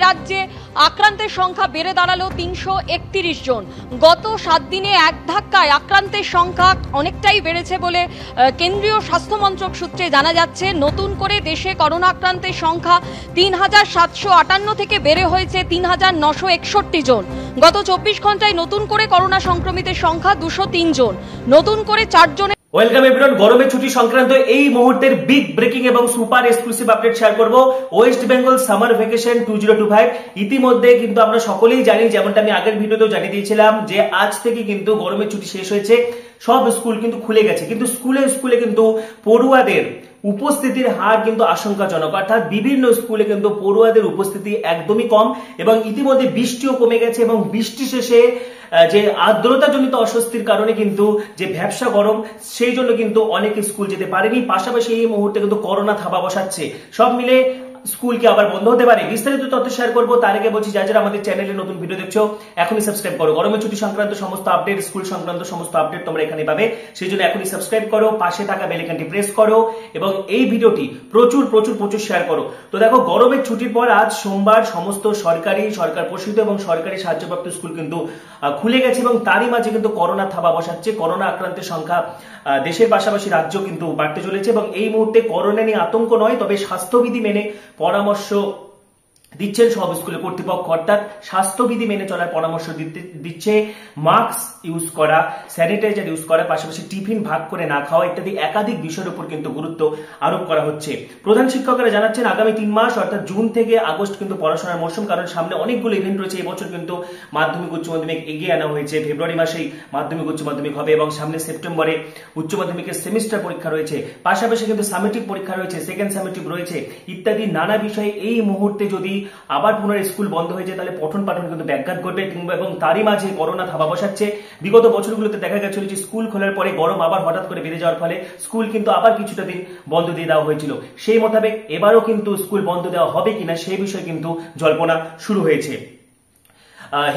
রাজ্যে আক্রান্তের সংখ্যা বেড়ে দাঁড়ালো ৩৩১ জন। গত ৭ দিনে এক ধাক্কায় আক্রান্তের সংখ্যা অনেকটাই বেড়েছে বলে কেন্দ্রীয় স্বাস্থ্য মন্ত্রক সূত্রে জানা যাচ্ছে। নতুন করে দেশে করোনা আক্রান্তের সংখ্যা ৩৭৫৮ থেকে বেড়ে হয়েছে ৩৯৬১ জন। গত ২৪ ঘন্টায় নতুন করে করোনা সংক্রমিতের সংখ্যা ২০৩ জন। নতুন করে ৪ জনের ওয়েলকাম এভরিওয়ান। গরমের ছুটি সংক্রান্ত এই মুহূর্তের বিগ ব্রেকিং এবং সুপার এক্সক্লুসিভ আপডেট শেয়ার করব। ওয়েস্ট বেঙ্গল সামার ভ্যাকেশন 2025 ইতিমধ্যে কিন্তু আমরা সকলেই জানি, যেমনটা আমি আগের ভিডিওতেও জানিয়ে দিয়েছিলাম, যে আজ থেকে কিন্তু গরমের ছুটি শেষ হয়েছে। সব স্কুল কিন্তু খুলে গেছে, কিন্তু স্কুলে কিন্তু পড়ুয়াদের উপস্থিতির হার কিন্তু আশঙ্কাজনক। অর্থাৎ বিভিন্ন স্কুলে কিন্তু পড়ুয়াদের উপস্থিতি একদমই কম এবং ইতিমধ্যে বৃষ্টিও কমে গেছে এবং বৃষ্টি শেষে যে আর্দ্রতাজনিত অস্বস্তির কারণে কিন্তু যে ভ্যাপসা গরম, সেই জন্য কিন্তু অনেক স্কুল যেতে পারেনি। পাশাপাশি এই মুহূর্তে কিন্তু করোনা থাবা বসাচ্ছে। সব মিলে স্কুল কি আবার বন্ধ হতে পারে? বিস্তারিত তথ্য শেয়ার করবো। তার আগে বলছি, যারা আমাদের চ্যানেলে নতুন ভিডিও দেখছো এখনই সাবস্ক্রাইব করো। গরমের ছুটি সংক্রান্ত সমস্ত আপডেট, স্কুল সংক্রান্ত সমস্ত আপডেট তোমরা এখানে পাবে, সেই জন্য এখনই সাবস্ক্রাইব করো, পাশে থাকা বেল আইকনটি প্রেস করো এবং এই ভিডিওটি প্রচুর শেয়ার করো। তো দেখো, গরমের ছুটির পর আজ সোমবার সমস্ত সরকার পোষিত এবং সরকারি সাহায্যপ্রাপ্ত স্কুল কিন্তু খুলে গেছে এবং তারই মাঝে কিন্তু করোনা থাবা বসাচ্ছে। করোনা আক্রান্তের সংখ্যা দেশের পাশাপাশি রাজ্য কিন্তু বাড়তে চলেছে এবং এই মুহূর্তে করোনা নিয়ে আতঙ্ক নয়, তবে স্বাস্থ্যবিধি মেনে পরামর্শ দিচ্ছেন সব স্কুলের কর্তৃপক্ষ। অর্থাৎ স্বাস্থ্যবিধি মেনে চলার পরামর্শ দিচ্ছে। মাস্ক ইউজ করা, স্যানিটাইজার ইউজ করা, পাশাপাশি টিফিন ভাগ করে না খাওয়া ইত্যাদি একাধিক বিষয়ের উপর কিন্তু গুরুত্ব আরোপ করা হচ্ছে। প্রধান শিক্ষকরা জানাচ্ছেন, আগামী ৩ মাস অর্থাৎ জুন থেকে আগস্ট কিন্তু পড়াশোনার মৌসুম, কারণ সামনে অনেকগুলো ইভেন্ট রয়েছে। এবছর কিন্তু মাধ্যমিক উচ্চ মাধ্যমিক এগিয়ে আনা হয়েছে। ফেব্রুয়ারি মাসেই মাধ্যমিক উচ্চ মাধ্যমিক হবে এবং সামনে সেপ্টেম্বরে উচ্চ মাধ্যমিকের সেমিস্টার পরীক্ষা রয়েছে। পাশাপাশি কিন্তু সামেটিভ পরীক্ষা রয়েছে, সেকেন্ড সামেটিভ রয়েছে ইত্যাদি নানা বিষয়ে এই মুহূর্তে যদি আবার পুনরায় স্কুল বন্ধ হয়ে যায় তাহলে পঠন পাঠন কিন্তু ব্যাঘাত ঘটবে এবং তারই মাঝে করোনা থাবা বসাচ্ছে। বিগত বছরগুলোতে দেখা গেছিল যে স্কুল খোলার পরে গরম আবার হঠাৎ করে বেড়ে যাওয়ার ফলে স্কুল কিন্তু আবার কিছুটা দিন বন্ধ দিয়ে দেওয়া হয়েছিল। সেই মোতাবেক এবারও কিন্তু স্কুল বন্ধ দেওয়া হবে কিনা সেই বিষয়ে কিন্তু জল্পনা শুরু হয়েছে।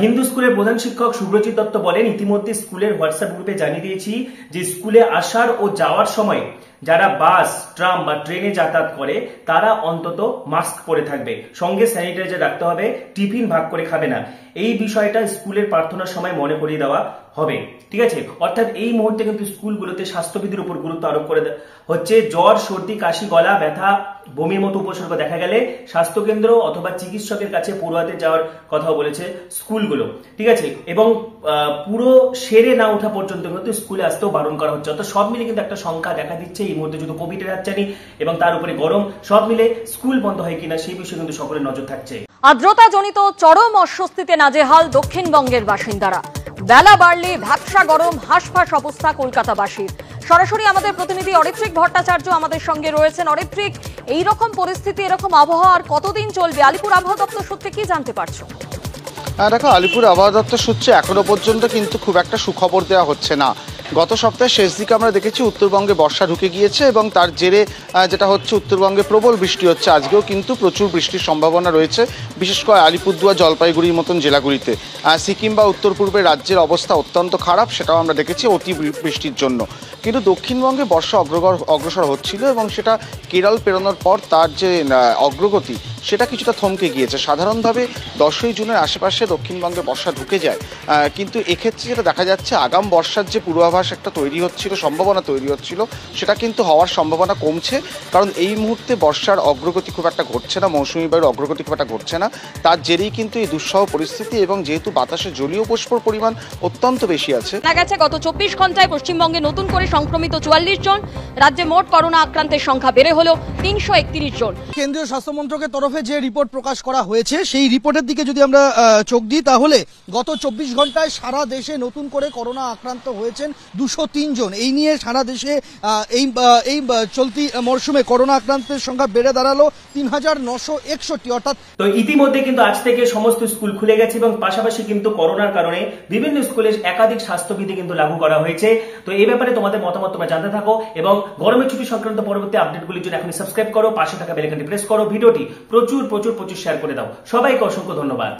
হিন্দু স্কুলের প্রধান শিক্ষক শুভ্রজিৎ দত্ত বলেন, ইতিমধ্যে স্কুলের হোয়াটসঅ্যাপ গ্রুপে জানিয়ে দিয়েছি যে স্কুলে আসার ও যাওয়ার সময় যারা বাস, ট্রাম বা ট্রেনে যাতায়াত করে তারা অন্তত মাস্ক পরে থাকবে, সঙ্গে স্যানিটাইজার রাখতে হবে, টিফিন ভাগ করে খাবে না। এই বিষয়টা স্কুলের প্রার্থনার সময় মনে করিয়ে দেওয়া হবে। ঠিক আছে, অর্থাৎ এই মুহূর্তে কিন্তু স্কুলগুলোতে স্বাস্থ্যবিধির উপর গুরুত্ব আরোপ করে হচ্ছে। জ্বর, সর্দি, কাশি, গলা ব্যথা, বমির মতো উপসর্গ দেখা গেলে স্বাস্থ্যকেন্দ্র অথবা চিকিৎসকের কাছে পড়ুয়াদের যাওয়ার কথাও বলেছে স্কুলগুলো। ঠিক আছে, এবং পুরো সেরে না ওঠা পর্যন্ত কিন্তু স্কুলে আসতেও বারণ করা হচ্ছে। অর্থাৎ সব মিলে কিন্তু একটা সংখ্যা দেখা দিচ্ছে এই মুহূর্তে যদি কোভিডের হাতছানি এবং তার উপরে গরম, সব মিলে স্কুল বন্ধ হয় কিনা সেই বিষয়ে কিন্তু সকলের নজর থাকছে। আর্দ্রতাজনিত চরম অস্বস্তিতে নাজেহাল দক্ষিণবঙ্গের বাসিন্দারা। বেলা বাড়লে ভ্যাপসা গরম, হাঁসফাঁস অবস্থা কলকাতাবাসীর। সরাসরি আমাদের প্রতিনিধি অরিত্রিক ভট্টাচার্য আমাদের সঙ্গে রয়েছেন। অরিত্রিক, এইরকম পরিস্থিতি, এরকম আবহাওয়া আর কতদিন চলবে? আলিপুর আবহাওয়া দপ্তর সূত্রে কি জানতে পারছো? দেখো, আলিপুর আবহাওয়া দপ্তর সূত্রে এখনো পর্যন্ত কিন্তু খুব একটা সুখবর দেওয়া হচ্ছে না। গত সপ্তাহের শেষ দিকে আমরা দেখেছি উত্তরবঙ্গে বর্ষা ঢুকে গিয়েছে এবং তার জেরে যেটা হচ্ছে উত্তরবঙ্গে প্রবল বৃষ্টি হচ্ছে। আজকেও কিন্তু প্রচুর বৃষ্টির সম্ভাবনা রয়েছে, বিশেষ করে আলিপুরদুয়ার, জলপাইগুড়ির মতন জেলাগুলিতে। সিকিম বা উত্তর পূর্বে রাজ্যের অবস্থা অত্যন্ত খারাপ, সেটাও আমরা দেখেছি অতি বৃষ্টির জন্য। কিন্তু দক্ষিণবঙ্গে বর্ষা অগ্রসর হচ্ছিল এবং সেটা কেরল পেরোনোর পর তার যে অগ্রগতি সেটা কিছুটা থমকে গিয়েছে। সাধারণভাবে 10ই জুনের আশেপাশে দক্ষিণবঙ্গে বর্ষা ঢুকে যায়, কিন্তু এক্ষেত্রে যেটা দেখা যাচ্ছে আগাম বর্ষার যে পূর্বাভাস একটা তৈরি হচ্ছিল, সম্ভাবনা তৈরি হচ্ছিল, সেটা কিন্তু হওয়ার সম্ভাবনা কমছে। কারণ এই মুহূর্তে বর্ষার অগ্রগতি খুব একটা ঘটছে না, মৌসুমী বায়ুর অগ্রগতি খুব একটা ঘটছে না। তার জেরেই কিন্তু এই দুঃসহ পরিস্থিতি এবং যেহেতু বাতাসে জলীয় বাষ্পর পরিমাণ অত্যন্ত বেশি আছে। দেখা গেছে গত 24 ঘন্টায় পশ্চিমবঙ্গে নতুন করে সংক্রমিত 44 জন। রাজ্যে মোট করোনা আক্রান্তের সংখ্যা বেড়ে হলো 331 জন। কেন্দ্রীয় স্বাস্থ্য মন্ত্রকের তরফে যে রিপোর্ট প্রকাশ করা হয়েছে সেই রিপোর্টের দিকে যদি আমরা চোখ দিই তাহলে গত 24 ঘন্টায় সারা দেশে নতুন করে করোনা আক্রান্ত হয়েছেন 203 জন। এই নিয়ে সারা দেশে এই চলতি মরশুমে করোনা আক্রান্তের সংখ্যা বেড়ে দাঁড়ালো ৩৯৬১। অর্থাৎ তো ইতিমধ্যে কিন্তু আজ থেকে সমস্ত স্কুল খুলে গেছে এবং পাশাপাশি কিন্তু করোনার কারণে বিভিন্ন স্কুলে একাধিক স্বাস্থ্যবিধি কিন্তু লাগু করা হয়েছে। তো এই ব্যাপারে তোমাদের মতামত তোমরা জানতে থাকো এবং গরমের ছুটি সংক্রান্ত পরবর্তী আপডেটগুলির জন্য এখনই সাবস্ক্রাইব করো, পাশে থাকা বেল আইকনটি প্রেস করো, ভিডিওটি প্রচুর শেয়ার করে দাও। সবাইকে অসংখ্য ধন্যবাদ।